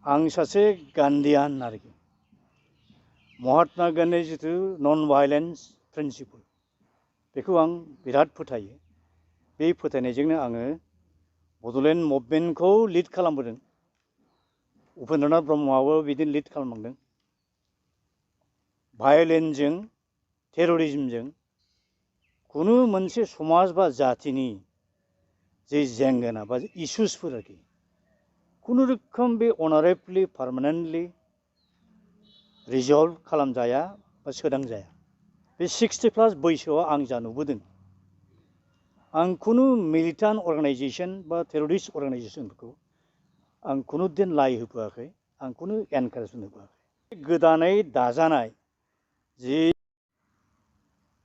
आं सासे गान्धीयान आरोखि महात्मा गान्धी जिथु नन भाइलेन्स प्रिन्सिपल बेखौ आं बिराद फोथायो। बे फोथायनायजोंनो आङो बड'लेण्ड मुभमेन्टखौ लिड खालामबोदों। उपेन्द्रनाथ ब्रह्मआबो बिदिनो लिड खालामलांदों। भायलेन्सजों टेररिज्मजों खुनु मोनसे समाज बा जातिनि जे जेंगोना बा इस्युसफोर आरोखि खुनुरोखोम बे अनारेबलि पार्मानेन्टलि रिजल्भ खालामजाया बा सोदांजाया। बे 60+ बैसोआव आं जा नुबोदों आं खुनु मिलिटेन्ट अर्गानाइजेसन बा टेररिस्ट अर्गानाइजेसनफोरखौ आं खुनु दिन लाइ होबोआखै, आं खुनु एनकारेजमेन्ट होबोआखै। गोदानै दाजानाय जि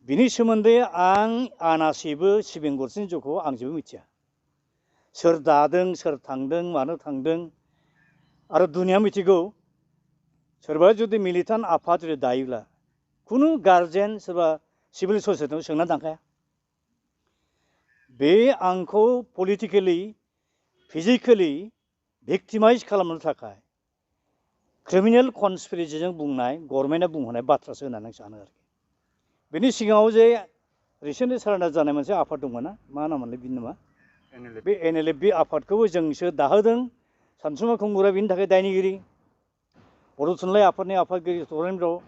बिनि सोमोन्दै आं आनासेबो सिबिं गरसेनि जखौ आं जेबो मिथिया। सोर दादों, सोर थांदों, मानो थांदों आरो दुनिया मिथिगौ सोरबा जुदि मिलिटेन्ट आफाद जुदि दायोब्ला खुनु गार्जेन सोरबा सिभिल ससाइटियाव सोंना थांखाया। बे आंखौ पलिटिकेलि फिजिकेलि भिक्टिमाइज खालामनो थाखाय क्रिमिनेल कनस्पिरेसिजों बुंनाय गभर्नमेन्टआ बुंहोनाय बाथ्रासो होननानै आं सानो आरोखि। बेनि सिगाङाव जे रिसेन्टलि सारेन्डार जानाय मोनसे आफाद दंमोन ना, मा नाममोनलाय बिनि नामा? बे NLF बे आफादखौबो जोंसो दाहोदों। सानसुमा खुंगुरा बिनि थाखाय दायनिगिरि। बर' थुनलाइ आफादनि आफादगिरि सत्येन्द्र ब्रह्म,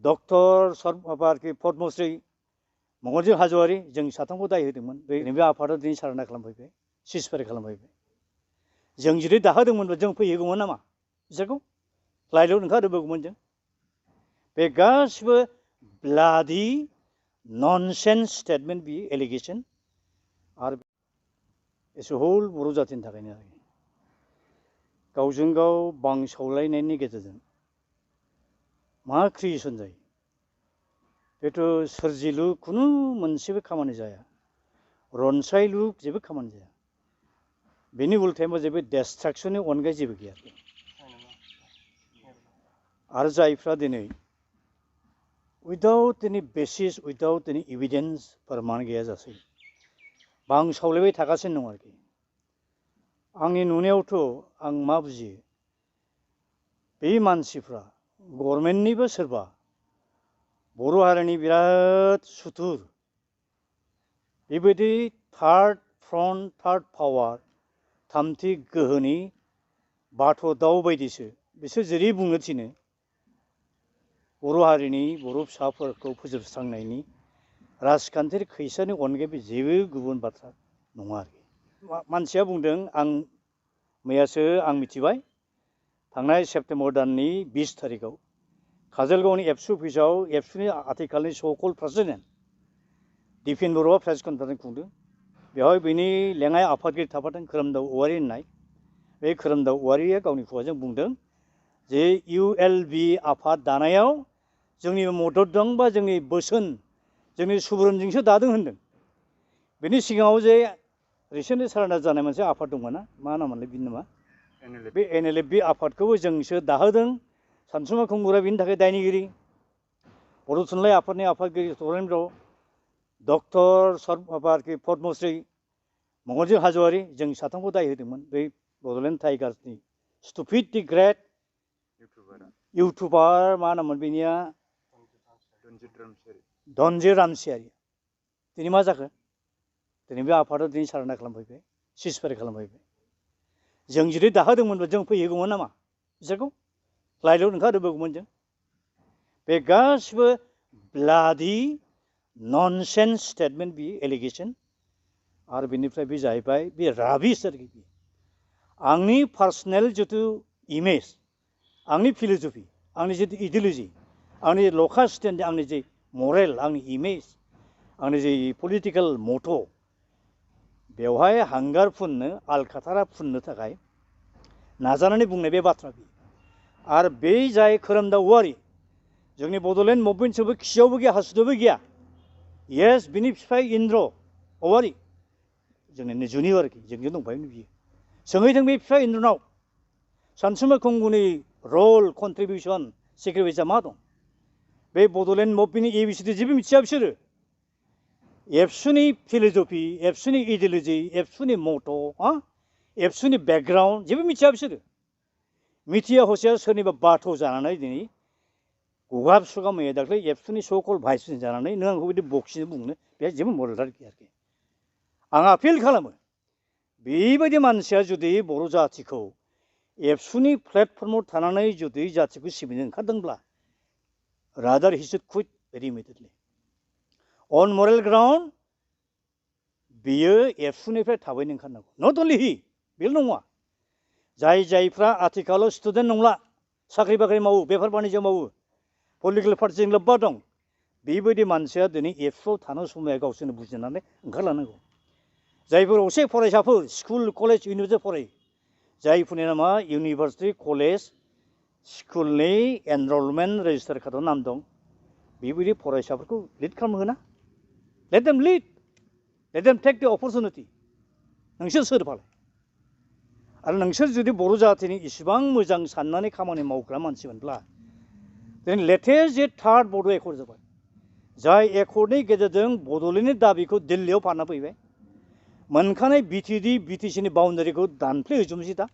डक्टर माबा आरोखि पद्मश्री मंगलजित हाज'वारि जों साथामखौ दाय होदोंमोन। बे आफादा दिनै सारेन्डार खालामफैबाय, सिजफायार खालामफैबाय। जों जुदि दाहोदोंमोनबा जों फैहोगौमोन नामा बिसोरखौ? लाइटआव ओंखारहोबोगौमोन जों। बे गासिबो ब्लाडि ननसेन्स स्टेटमेन्ट बि एलिगेसन आरो एस होल बर' जातिनि थाखायनो आरोखि गावजों गाव बांसावलायनायनि गेजेरजों मा क्रिएसन जायो बेथ' सोरजिलु खुनु मोनसेबो खामानि जाया, रनसायलु जेबो खामानि जाया। बेनि उल्थायै जेबो डिस्ट्राक्शननि अनगायै जेबो गैया। आरो जायफ्रा दिनै उइदाउट एनि बेसिस उइदाउट एनि एभिडेन्स फोरमान गैयाजासे बांसावलायबाय थागासिनो दं आरोखि। आंनि नुनायावथ' आं मा बुजियो बे मानसिफ्रा गभर्नमेन्टनिबो सोरबा बर' हारिनि बिराद सुथुर बेबायदि थार्ड फ्रन्ट थार्ड पावार थामथि गोहोनि बाथ' दाउ बायदिसो बिसोर जेरै बुंनो थिनो बर' हारिनि बर' फिसाफोरखौ फोजोबस्रांनायनि राजखान्थियारि खैसानि अनगायै जेबो गुबुन बाथ्रा नङा आरोखि। मानसिया बुंदों आं मैयासो आं मिथिबाय थांनाय सेप्तेम्बर दाननि 20 थारिखआव काजलगावनि एबसु अफिसाव एबसुनि आथिखालनि सकल प्रेसिडेन्ट दिपेन बर'आ प्रेस कनफारेन्स खुंदों। बेवहाय बिनि लेङाइ आफादगिरि थाफादों खोरोमदाव औवारि होननाय। बे खोरोमदाव औवारिया गावनि खुगाजों बुंदों जे ULB आफाद दानायाव जोंनि मदद दं बा जोंनि बोसोन जोंनि सुबुरुनजोंसो दादों होनदों। बेनि सिगाङाव जे रिसेन्टलि सारेन्डार जानाय मोनसे आफाद दंमोन ना, मा नाममोनलाय बिनि नामा? बे NLF बे आफादखौबो जोंसो दाहोदों। सानसुमा खुंगुरा बिनि थाखाय दायनिगिरि। बर' थुनलाइ आफादनि आफादगिरि सत्येन्द्र ब्रह्म, डक्टर माबा आरोखि पद्मश्री मंगलजित हाज'वारि जों साथामखौ दाय होदोंमोन। बै बड'लेण्ड टाइगार्सनि स्टुपिड दि ग्रेट इउटुबार मा नाममोन बेनिया धनजित रामसियारि। दिनै मा जाखो? दिनै बे आफादा दिनै सारेन्डार खालामफैबाय, सिजफायार खालामफैबाय। जों जुदि दाहोदोंमोनबा जों फैहोगौमोन नामा बिसोरखौ? लाइटआव ओंखारहोबोगौमोन जों। बे गासिबो ब्लाडि ननसेन्स स्टेटमेन्ट बि एलिगेसन आरो बेनिफ्राय बे जाहैबाय बे राबिस आरोखि। आंनि पार्सनेल जिथु इमेज, आंनि फिल'सफि, आंनि जिथु इडिय'लजि, आंनि ल'काल स्टेन्ड, आंनि जे मरेल, आंनि इमेज, आंनि जे पलिटिकेल मट' बेवहाय हांगार फुननो आलखाथारा फुननो थाखाय नाजानानै बुंनाय बे बाथ्रा बियो। आरो बे जाय खोरोमदाव औवारि जोंनि बड'लेण्ड मुभमेन्टआवबो खियावबो गैया हासुदैयावबो गैया। येस बिनि बिफाया इन्द्र औवारि जोंनिनो जुनियर आरोखि जोंजों दंफायोमोन बियो। सोंहैदों बे बिफा इन्द्रनाव सानसुमा खुंगुरनि रल कन्ट्रिबिउसन सेक्रिफाइसआ मा दं? बे बड'लेण्ड मुभमेन्टनि ABCD जेबो मिथिया बिसोरो। एबसुनि फिल'सफि, एबसुनि इडिय'लजि, एबसुनि मट', एबसुनि बेकग्राउन्ड जेबो मिथिया बिसोरो। मिथिया हसिया सोरनिबा बाथ' जानानै दिनै गुगाब सुगाब मैया दाख्लै एबसुनि सकल भाइस प्रेसिडेन्ट जानानै नों आंखौ बिदि बखिनो बुंनो बेहा जेबो मरेल गैया आरोखि आं आपिल खालामो बेबायदि मानसिया जुदि बर' जाथिखौ एबसुनि प्लेटफर्माव थानानै जुदि जाथिखौ सिबिनो ओंखारदोंब्ला रादार हि शुड कुइट भेरि इमिडियेटलि अन मरेल ग्राउन्ड बियो एबसुनिफ्राय थाबैनो ओंखारनांगौ नट अनलि हि बेल' नङा जायफ्रा आथिखालाव स्टुडेन्ट नंला साख्रि बाख्रि मावो बेफार बानिज्य मावो पलिटिकेल पार्टिजों लोब्बा दं बेबायदि मानसिया दिनै एबसुआव थानो समाया गावसोरनो बुजिनानै ओंखारलांनांगौ जायफोर असे फरायसाफोर स्कुल कलेज इउनिभारसिटि फरायो जायफोरनि नामा इउनिभारसिटि कलेज स्कुलनि एनरलमेन्ट रेजिस्टार कार्डआव नाम दं बेबायदि फरायसाफोरखौ लिड खालामहोना let them lead let them take the opportunity नोंसोर सोर फालाय आरो नोंसोर जुदि बर' जातिनि इसिबां मोजां साननानै खामानि मावग्रा मानसिमोनब्ला दिनै लेटेस्ट जे थार्ड बड' एकर्ड जाबाय जाय एकर्डनि गेजेरजों बड'लेण्डनि दाबिखौ दिल्लीयाव फानना फैबाय मोनखानाय बिटिसिनि बाउन्डारिखौ दानफ्लेहैजोबनोसै दा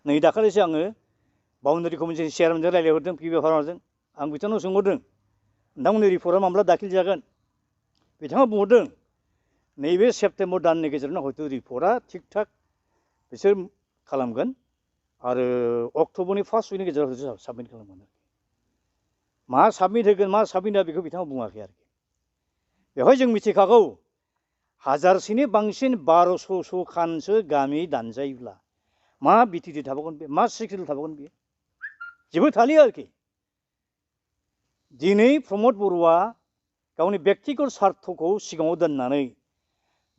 नै दाखालिसो आङो बाउन्डारि कमिटिनि चेयारमेनजों रायज्लायहरदों पि बि फार्माजों आं बिथांनाव सोंहरदों नोंथांमोननि रिपर्टआ माब्ला दाखिल जागोन बिथाङा बुंहरदों नैबे सेप्तेम्बर दाननि गेजेरावनो हयथ' रिपर्टआ थिग थाक बिसोर खालामगोन आरो अक्ट'बरनि फार्स्ट उइकनि गेजेराव साबमिट खालामगोन मा साबमिट होगोन मा साबमिट होआ बेखौ बिथाङा बुङाखै आरोखि बेवहाय जों मिथिखागौ हाजारसेनि बांसिन 1200 खानसो गामि दानजायोब्ला मा बिटिडि थाबावगोन बे मा सिकिउरिटि थाबावगोन बेयो जेबो थालिया आरोखि दिनै प्रमद बर'आ गावनि बेक्तिगत सार्थखौ सिगाङाव दोननानै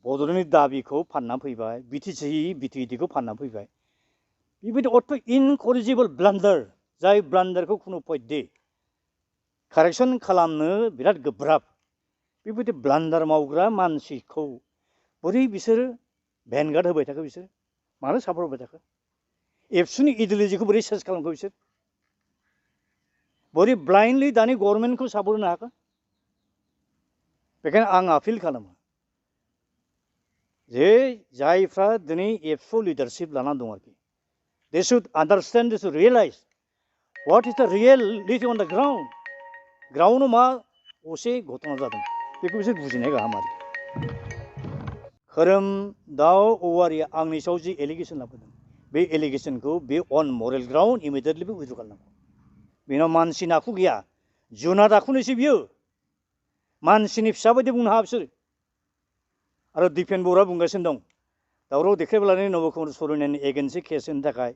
बड'लेण्डनि दाबिखौ फानना फैबाय बिटिडिखौ फानना फैबाय बेबायदि अथ' इनकरिजिबल ब्लान्डार जाय ब्लान्डारखौ खुनु पयदे कारेक्सन खालामनो बिराद गोब्राब बेबायदि ब्लान्डार मावग्रा मानसिखौ बोरै बिसोरो भेनगार्ड होबाय थाखो बिसोर मानो सापर्ट होबाय थाखो एबसुनि इडिअलजिखौ बोरै चेन्ज खालामखो बिसोर बोरै ब्लाइन्डलि दानि गभर्नमेन्टखौ सापर्ट होनो हाखो बेखायनो आं आपिल खालामो जे जायफ्रा दिनै एबसु लिडारशिप लानानै दं आरोखि they should understand they should realise what is the reality on the ग्राउन्डआव मा असे घटना जादों बेखौ बिसोर बुजिनाया गाहाम आरोखि खोरोमदाव औवारिया आंनि सायाव जि एलिगेसन लाबोदों बे एलिगेसनखौ बे अन मरेल ग्राउन्ड इमिडियेटलि उइथ्र' खालामनांगौ बेनाव मानसिनि आखु गैया जुनाद आखुनिसो बियो मानसिनि फिसा बायदि बुंनो हाया बिसोर आरो दिपेन बर'आ बुंगासिनो दं दावराव देखायब्लानो नब कुमार सरननि एगेन्सि केस होनो थाखाय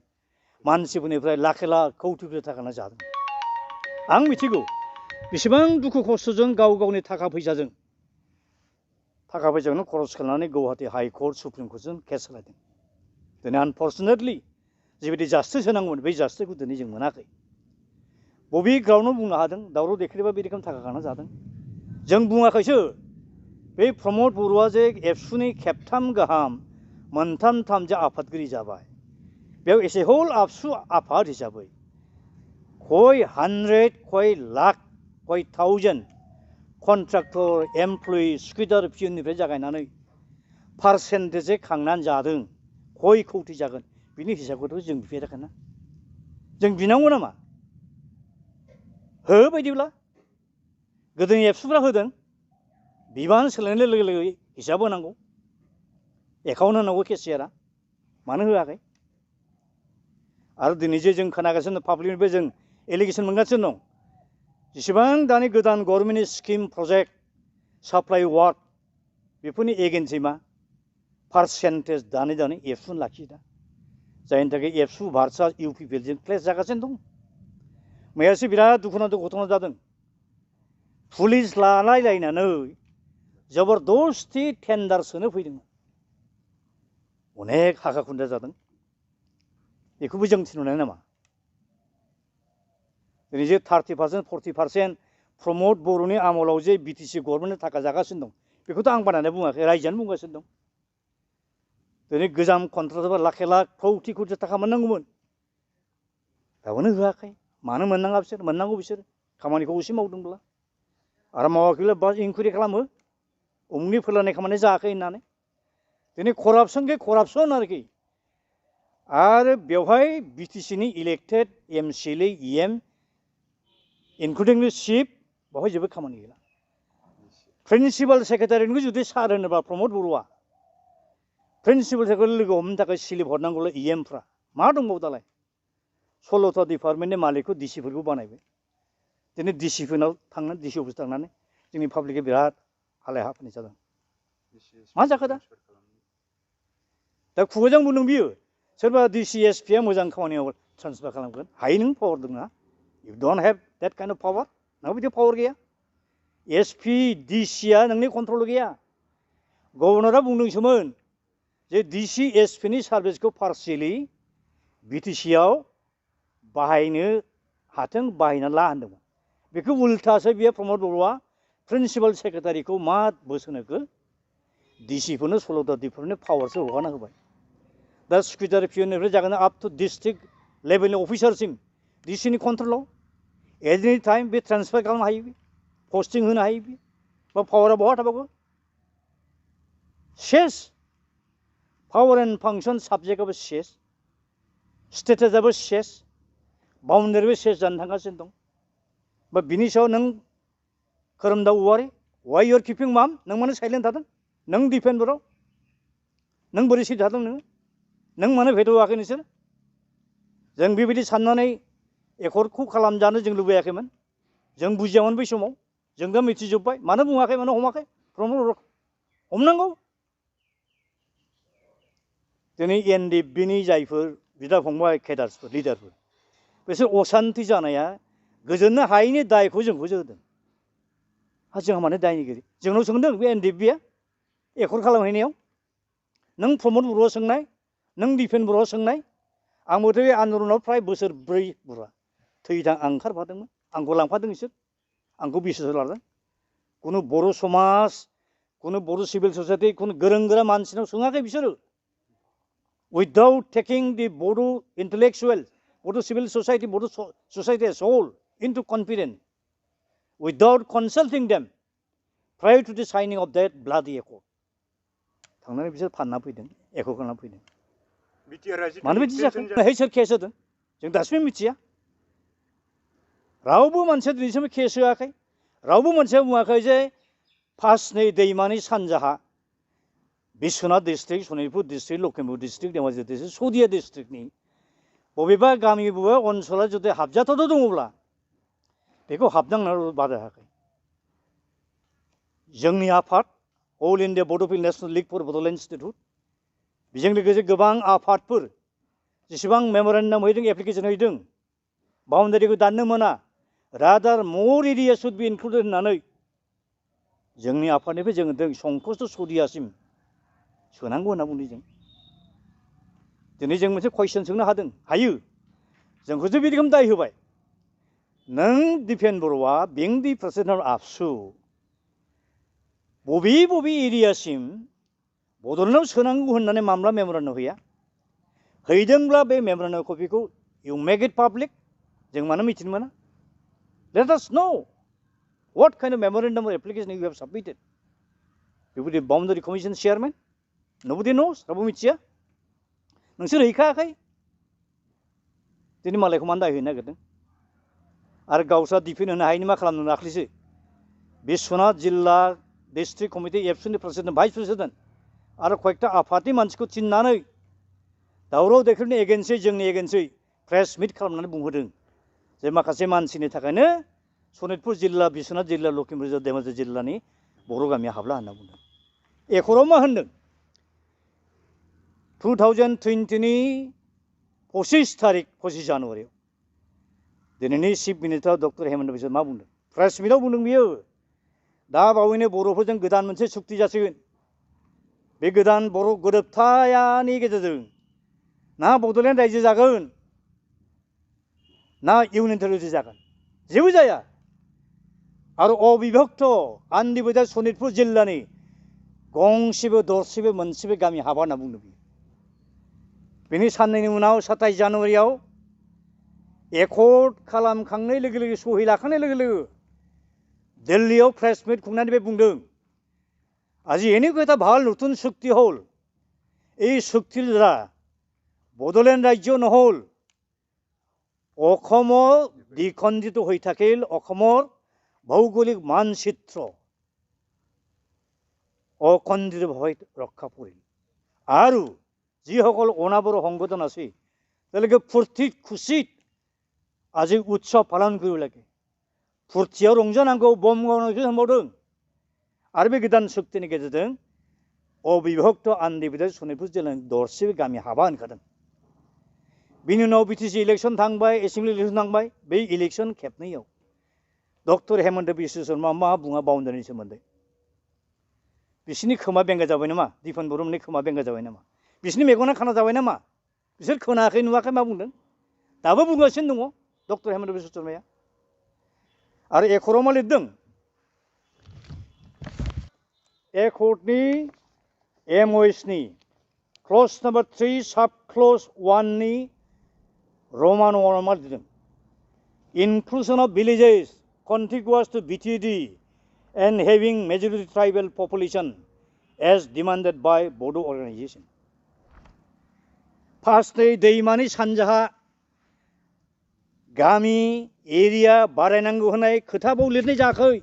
मानसिफोरनिफ्राय लाख कौटि थाखा जादों आं मिथिगौ बेसेबां दुखु खस्थ'जों गावनि थाखा फैसाजों खरस खालामनानै गुवाहाटी हाइकर्ट सुप्रिम कर्टजों केस होलायदों दिनै आनफर्चुनेटलि जिबायदि जास्टिस होनांगौमोन बे जास्टिसखौ दिनै जों मोनाखै बबे ग्राउन्डआव बुंनो हादों दावराव देखायबा बे रोखोम थाखा खाना जादों जों बुङाखैसो बे प्रमद बर'आ जे एबसुनि खेबथाम गाहाम मोनथाम जे आफादगिरि जाबाय बेयाव एसे हल आबसु आफाद हिसाबै खय हान्ड्रेड खय लाख खय थाउजेन्ड कन्ट्राक्टर एमप्लयि स्कुइडार पियननिफ्राय जागायनानै पार्सेन्टेजै खांनानै जादों खय कौटि जागोन बिनि हिसाबखौथ' जों बिफेराखैना जों बिनांगौ नामा हो बायदिब्ला गोदोनि एबसुफ्रा होदों बिबान सोलायनाय लोगो लोगो हिसाब होनांगौ एकाउन्ट होनांगौ केसियारा मानो होआखै आरो दिनै जे जों खोनागासिनो पाब्लिकनिफ्राय जों एलिगेसन मोनगासिनो दं जेसेबां दानि गोदान गभर्नमेन्टनि स्किम प्रजेक्ट साप्लाइ वार्ड बेफोरनि एगेन्सि मा पार्सेन्टेज दानै एबसुनो लाखियो दा जायनि थाखाय एबसु भार्सास इउपिपिएलजों क्लेश जागासिनो दं मैयासो बिराद दुखुनांथाव घटना जादों पुलिस लालायलायनानै जबरदस्ति टेन्डार सोनो फैदोंमोन अनेक हाखा खुन्दा जादों बेखौबो जों थिनहरनाय नामा दिनै जे 30% 40% प्रमद बर'नि आमोलाव जे बिटिसि गभर्नमेन्टनि थाखा जागासिनो दं बेखौथ' आं बानायना बुङाखै रायजोआनो बुंगासिनो दं दिनै गोजाम कन्ट्राक्टरफोरा लाख कौटि थाखा मोननांगौमोन दाबोनो होआखै मानो मोननाङा बिसोर मोननांगौ बिसोर खामानिखौ एसे मावदोंब्ला आरो मावाखैब्ला बा इनकुवारि खालामो उमुगनि फोलानाय खामानि जायाखै होननानै दिनै करापसन आरोखि आरो बेवहाय बिटिसिनि इलेक्टेड एमसिएलए इएम इनक्लुडिं द चिफ बेवहाय जेबो खामानि गैला प्रिन्सिपाल सेक्रेटारिखौ जुदि सार होनोबा प्रमद बर'आ प्रिन्सिपाल सेक्रेटारि लोगो हमनो थाखाय स्लिप हरनांगौल इएमफ्रा मा दंबावो दालाय 16था डिपार्टमेन्टनि मालिकखौ डिसिफोरखौ बानायबाय दिनै डिसिफोरनाव थांनानै डिसि अफिस थांनानै जोंनि पाब्लिकआ बिराद हालाय हाफाय जादों मा जाखो दा खुगाजों बुंदों बियो सोरबा डिसि एसपिया मोजां खामानियाव ट्रान्सफार खालामगोन हायो नों पावार दंना you don't have that kind of power नोंहा बिदि पावार गैया एसपि डिसिया नोंनि कन्ट्रल गैया गभर्नरा बुंदोंसोमोन जे डिसि एसपिनि सार्भिसखौ पार्शियेलि बिटिसिआव बाहायनो हाथों बाहायना ला होनदोंमोन बेखौ उल्टासो बियो प्रमद बर'आ प्रिन्सिपाल सेक्रेटारिखौ मा बोसोन होखो डिसिफोरनो 16था डिपार्टमेन्टनि पावारसो हगारना होबाय दा सेक्रेटारि पिअननिफ्राय जागोन आप टु डिस्ट्रिक्ट लेभेलनि अफिसारसिम डिसिनि कन्ट्रलाव एनि टाइम बे ट्रान्सफार खालामनो हायो पस्टिं होनो हायो बा पावारा बहा थाबावो सेस पावार एन्ड फांसन साबजेक्टआबो सेस स्टेटासआबो सेस बाउन्डारिबो सेस जानो थांगासिनो दं बा बिनि सायाव नों खोरोमदाव औवारि वाइ इउ आर किपिं माम नों मानो साइलेन्ट थादों नों डिफेन्डराव नों बोरै सिट थादों नों मानो भेट होआखै नोंसोर जों बेबायदि साननानै एकर्डखौ खालामजानो जों लुबैयाखैमोन जों बुजियामोन बै समाव जों दा मिथिजोब्बाय मानो बुङाखै मानो हमाखै प्रमद बर'खौ हमनांगौ दिनै एनडिएफबिनि जायफोर बिदा फंबाय केडार्सफोर लिडारफोर बिसोर असान्ति जानाया गोजोननो हायैनि दायखौ जोंखौसो होदों जोंहा मानो दायनिगिरि जोंनाव सोंदों बे एनडिएफबिया एकर्ड खालामहैनायाव नों प्रमद बर'आ सोंनाय नों दिपेन बर'आ सोंनाय आंबोथ' बे आन्दलनाव फ्राय बोसोरब्रै बुरा थैदां आं ओंखारफादोंमोन आंखौ लांफादों बिसोर आंखौ बिसास लादों खुनु बर' समाज खुनु बर' सिभिल ससाइटि खुनु गोरों गोरा मानसिनाव सोङाखै बिसोरो without taking the Bodo intellectuals, Bodo civil society, Bodo society as whole into confidence, without consulting them prior to the signing of that bloody accord. थांनानै बिसोर फानना फैदों एकर्ड खालामना फैदों मानो बिदि जाखो सोर केस होदों जों दासिमबो मिथिया रावबो मानसिया दिनैसिम केस होआखै रावबो मानसिया बुङाखै जे फासनै दैमानि सानजाहा Biswanath district Sonitpur district Lakhimpur district Dhemaji district Sadiya डिस्ट्रिक्टनि बबेबा गामि बबेबा ओनसोला जुदि हाबजाथाव दङब्ला बेखौ हाबनांनो बादा होआखै जोंनि आफाद अल इन्डिया बड'फिल्ड national league for Bodoland statehood बेजों लोगोसे गोबां आफादफोर जेसेबां मेम'रेन्डाम हैदों एप्लिकेसन हैदों बाउन्डारिखौ दाननो मोना रादार मर एरिया शुड बि इनक्लुडेड होननानै जोंनि आफादनिफ्राय जों होदों संकष्ट सदियासिम सोनांगौ होनना बुंदों जों दिनै जों मोनसे कुइसन सोंनो हायो जोंखौसो बिदि रोखोम दाय होबाय नों दिपेन बर'आ बिं दि प्रेसिडेन्ट अफ आबसु बबे एरियासिम बड'लेण्डआव सोनांगौ होननानै मामला मेम'रेन्डाम हैया हैदोंब्ला बे मेम'रेन्डाम कपिखौ इउ मेक इट पाब्लिक जों मानो मिथिनो मोना let us know what kind of memorandum application you have submitted बेबायदि बाउन्डारि कमिसन चेयारमेन नबडि नोस रावबो मिथिया नोंसोर हैखायाखै दिनै मालायखौ मानो दाय हैनो नागिरदों आरो गावस्रा डिफेन्ड होनो हायैनि मा खालामदों दाख्लैसो बिश्वनाथ जिल्ला डिस्ट्रिक्ट कमिटि एबसुनि प्रेसिडेन्ट भाइस प्रेसिडेन्ट आरो कयेकटा आफादनि मानसिखौ थिननानै दावराव देख्रेबनि एगेन्सै जोंनि एगेन्सै प्रेस मिट खालामनानै बुंहोदों जे माखासे मानसिनि थाखायनो सनितपुर जिल्ला बिश्वनाथ जिल्ला लखिमपुर जिल्ला धेमाजि जिल्लानि बर' गामिया हाबला होनना बुंदों एकर्डआव मा होनदों 2020नि 25 तारिख 25 जानुवारियाव दिनैनि chief minister doctor Hemant Biswa मा बुंदों प्रेस मिटआव बुंदों बियो दा बावैनो बर'फोरजों गोदान मोनसे सुक्ति जासिगोन बे गोदान बर' गोरोबथायानि गेजेरजों ना बड'लेण्ड रायजो जागोन ना इउनियन टेरिटरि जागोन जेबो जाया आरो अबिभक्त आन्दिबोदा सनितपुर जिल्लानि गंसेबो दरसेबो मोनसेबो गामि हाबा होनना बुंदों बियो बेनि साननैनि उनाव 27 जानुवारियाव एकर्ड खालामखांनाय लोगो लोगो सहि लाखांनाय लोगो लोगो दिल्लीयाव प्रेस मिट खुंनानै बे बुंदों আজি এনেকুৱা এটা ভাল নতুন চুক্তি হ'ল এই চুক্তিৰ দ্বাৰা বড়োলেণ্ড ৰাজ্য নহ'ল অসমৰ দ্বিখণ্ডিত হৈ থাকিল অসমৰ ভৌগোলিক মানচিত্ৰ অখণ্ডিতভাৱে ৰক্ষা পৰিল আৰু যিসকল অনাবৰ সংগঠন আছে তেওঁলোকে ফূৰ্তিত খুচিত আজি উৎসৱ পালন কৰিব লাগে फुरथियाव रंजानांगौ बम गावनायखौ सानबावदों आरो बे गोदान शक्तिनि गेजेरजों अबिभक्त आन्ध्र सनितपुर जिल्लानि दरसेबो गामि हाबा ओंखारदों बिनि उनाव बिटिसि इलेक्सन थांबाय एसेम्बलि इलेक्सन थांबाय बे इलेक्सन खेबनैयाव डक्टर हेमन्त बिश्व शर्मा मा बुङा बाउण्डारिनि सोमोन्दै बिसोरनि खोमा बेंगा जाबाय नामा दिपन बर'मोननि खोमा बेंगा जाबाय नामा बिसोरनि मेगना खाना जाबाय नामा बिसोर खोनायाखै नुवाखै मा बुंदों दाबो बुंगासिनो दङ डक्टर हेमन्त बिश्व शर्माया आरो एकर्डआव मा लिरदों एकर्डनि MOSनि क्लज नम्बर 3 साब क्लज 1नि रमान मा लिरदों inclusion of villages contiguous to BTD and having majority tribal population as demanded by Bodo organization. फार्स्टै दैमानि सानजाहा गामि एरिया बारायनांगौ होननाय खोथाबाव लिरनाय जायाखै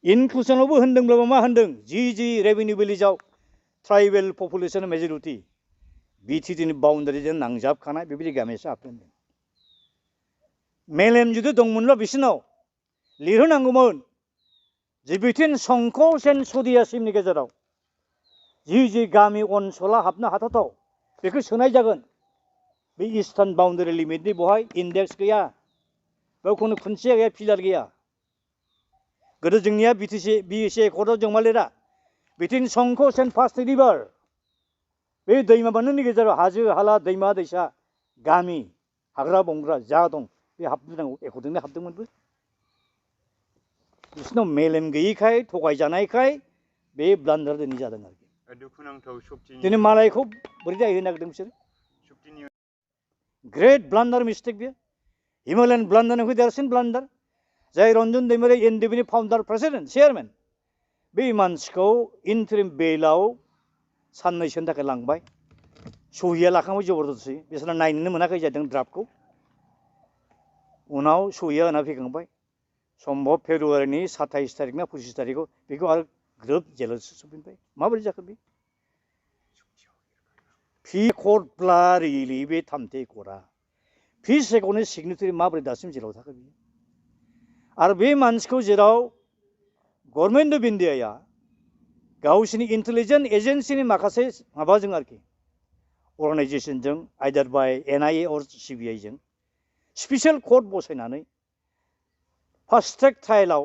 इनक्लुजनावबो होनदोंब्लाबो मा होनदों जि रेभिनिउ भिलेजाव ट्राइबेल पपुलेशन मेजरिटी BTDनि बाउण्डारिजों नांजाबखानाय बेबायदि गामियासो हाबदों मेलेम जुदि दंमोनब्ला बिसोरनाव लिरहोनांगौमोन जे बिथिं संकरसेन सदियासिमनि गेजेराव जि गामि ओनसोला हाबनो हाथावथाव बेखौ सोनाय जागोन बे इस्टार्न बाउण्डारि लिमिटनि बहाय इन्डेक्स गैया बेयाव खुनु खुन्थिया गैया पिलार गैया गोदो जोंनिया BSC एकर्डआव जों मा लिरा बिथिं संकरसेन फार्स्ट रिभार बे दैमा बारनायनि गेजेराव हाजो हाला दैमा दैसा गामि हाग्रा बंग्रा जा दं बे हाबनांगौ एकर्डजोंनो हाबदोंमोनबो बिसोरनाव मेलेम गैयैखाय थगायजानायखाय बे ब्लान्डार दिनै जादों आरोखि दिनै मालायखौ बोरै जाहैनो नागिरदों बिसोर ग्रेट ब्लान्डार मिस्टेक बेयो हिमालयान ब्लान्डारनिख्रुइ देरसिन ब्लान्डार जाय रन्जन दैमारि NDPनि फाउन्डार प्रेसिडेन्ट चेयारमेन बे मानसिखौ इन्टारिम बेलआव साननैसोनि थाखाय लांबाय सहिया लाखांबाय जबरदस्ति बिसोरना नायनोनो मोनाखै जादों ड्राफ्टखौ उनाव सहिया होना फैखांबाय सम्भब फेब्रुवारिनि 27 तारिख ना 25 तारिखआव बेखौ आरो ग्रोब जेलावसो सफैबाय माबोरै जाखो बे फि कर्टब्ला रियेलि बे थामथि कर्टआ फिस एकर्डनि सिगनेटारि माबोरै दासिम जेलाव थाखो बियो आरो बे मानसिखौ जेराव गभर्नमेन्ट अफ इन्डियाया गावसिनि इन्टेलिजेन्स एजेन्सिनि माखासे माबाजों आरोखि अर्गानाइजेसनजों आइदार बाय NIA अर CBI जों स्पेसियेल कर्ट बसायनानै फार्स्ट ट्रेक ट्रायेलाव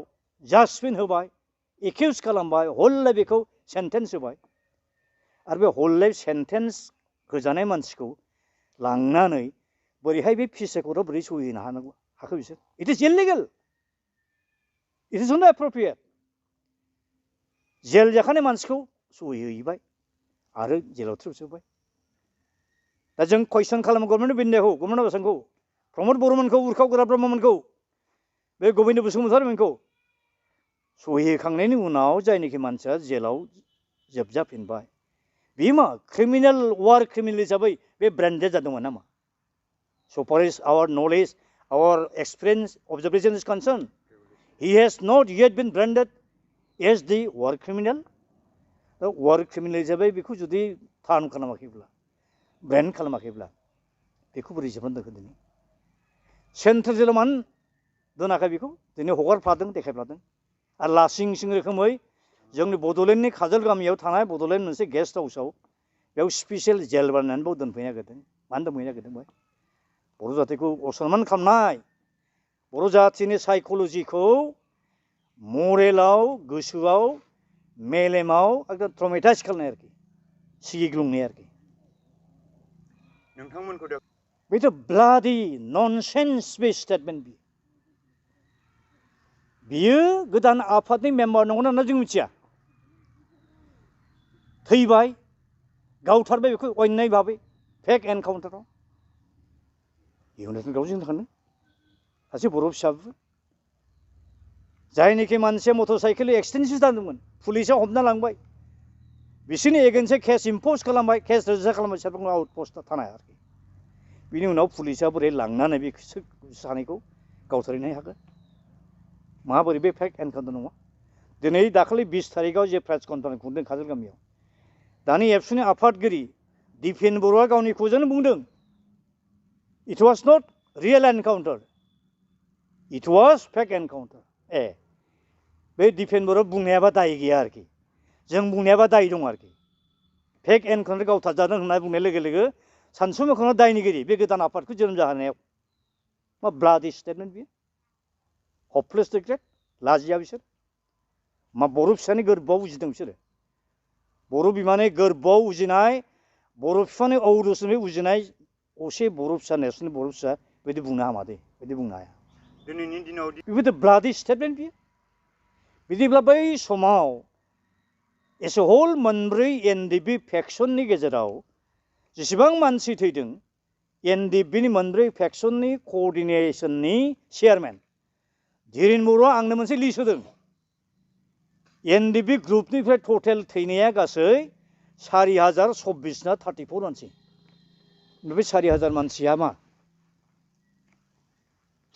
जाजमेन्ट होबाय एक्युज खालामबाय हल लाइफ बेखौ सेन्टेन्स होबाय आरो बे हल लाइफ सेन्टेन्स होजानाय मानसिखौ लांनानै बोरैहाय बे फिस एकर्डआव बोरै सहि होनो हानांगौ हाखो बिसोर it is इललिगेल it is not एप्रप्रिएट जेल जाखानाय मानसिखौ सहि हैबाय आरो जेलाव थ्रोबजोब्बाय दा जों कुइसन खालामो गभर्नमेन्ट अफ इन्डियाखौ गभर्नमेन्ट अफ आसामखौ प्रमद बर'मोनखौ उर्खाव गोरा ब्रह्ममोनखौ बे गबिन्द बसुमतारीमोनखौ सहि होखांनायनि उनाव जायनोखि मानसिया जेलाव जोबजाफिनबाय बे मा क्रिमिनेल वार क्रिमिनेल हिसाबै बे ब्रेन्डेड जादोंमोन नामा so far as our knowledge our experience observation is concerned he has not yet been branded as the war criminal the war criminal हिसाबै बेखौ जुदि थान खालामाखैब्ला ब्रेन्ड खालामाखैब्ला बेखौ बोरै जोबनानै दोनखो दिनै सेन्ट्रेल जेलाव मानो दोनाखै बेखौ दिनै हगारफ्लादों देखायफ्लादों आरो लासिं सिं रोखोमै जोंनि बड'लेण्डनि काजोल गामियाव थानाय बड'लेण्ड मोनसे गेस्ट हाउसआव बेयाव स्पेसियेल जेल बानायनानै बाव दोनफैनो नागिरदों मानो दोनफैनो नागिरदों बेहाय बर' जातिखौ असनमान खालामनाय बर' जातिनि साइक'लजिखौ मरेलाव गोसोआव मेलेमाव एकदम ट्रमेटाइज खालामनाय आरोखि सिगिग्लुंनाय आरोखि नोंथांमोनखौ बेथ' ब्लाडि ननसेन्स बे स्टेटमेन्ट बियो गोदान आफादनि मेम्बार नंगौना नङा जों मिथिया थैबाय गावथारबाय बेखौ अन्याय भाबै फेक एनकाउन्टाराव इउनाइटेड गावजों थांदों सासे बर' फिसाबो जायनोखि मानसिया मटर साइकेल एक्सिडेन्टसो जादोंमोन पुलिसा हमना लांबाय बिसोरनि एगेन्स्टै केस इम्पज खालामबाय केस रेजिस्टार खालामबाय सोरबा आउट पस्टआ थानाय आरोखि बिनि उनाव पुलिसा बोरै लांनानै बे सानैखौ गावथारहैनो हागोन माबोरै बे फेक एनकाउन्टार नङा दिनै दाखालि 20 तारिखआव जे प्रेस कनफारेन्स खुंदों काजलगामियाव दानि एबसुनि आफादगिरि दिपेन बर'आ गावनि खुगाजोंनो बुंदों it was not real encounter it was fake encounter बे दिपेन बर' बुंनायाबा दाय गैया आरोखि जों बुंनायाबा दाय दं आरोखि फेक एनकाउन्टार गावथारजादों होनना बुंनाय लोगो लोगो सानसुमैखौनो दायनिगिरि बे गोदान आफादखौ जोनोम जाहोनायाव मा ब्लाडि स्टेटमेन्ट बियो हपलेस रिग्रेट लाजिया बिसोर मा बर' फिसानि गोरबोआव उजिदों बिसोरो बर' बिमानि गोरबोआव उजिनाय बर' बिफानि औरसनिफ्राय उजिनाय असे बर' फिसा नेरसोननि बर' फिसा बिदि बुंनो हामा दे बिदि बुंनो हाया दिनैनि दिनाव बेबायदि ब्लाडि स्टेटमेन्ट बियो बिदिब्ला बै समाव एस ए हल मोनब्रै एनडिपि फेक्सननि गेजेराव जेसेबां मानसि थैदों एनडिपिनि मोनब्रै फेक्सननि कअर्डिनेसननि चेयारमेन धीरेन बर'आ आंनो मोनसे लिस्ट होदों एनडिपि ग्रुपनिफ्राय टटेल थैनाया गासै 4024 ना 34 मानसि बे 4000 मानसिया मा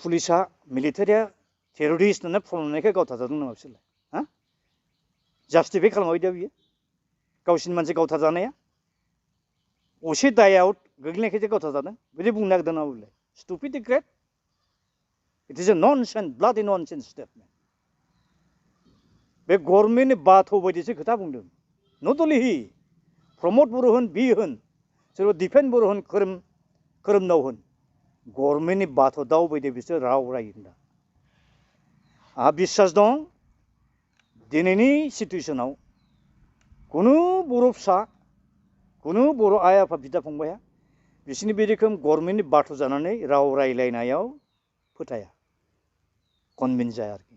पुलिसा मिलिटारिया टेररिस्ट होननानै फलनायखाय गावथारजादों नामा बिसोरलाय हा जास्टिफाइ खालामबाय दा बियो गावसिनि मानसि गावथारजानाया असे दायाव गोग्लैनायखायसो गावथारजादों बिदि बुंनो नागिरदों नामा बेलाय stupid great it is a nonsense bloody nonsense statement बे गभर्नमेन्टनि बाथौ बायदिसो खोथा बुंदों नट अनलि हि प्रमद बर' होन बि होन सोरबा दिपेन बर' होन खोरोमदाव होन गभर्नमेन्टनि बाथौ दाउ बायदि बिसोर राव रायो दा आंहा बिश्वास दं दिनैनि सिटुएसनाव खुनु बर' फिसा खुनु बर' आइ आफा बिदा फंबाया बिसोरनि बे रोखोम गभर्नमेन्टनि बाथौ जानानै राव रायलायनायाव फोथाया कनभिन्स जाया आरोखि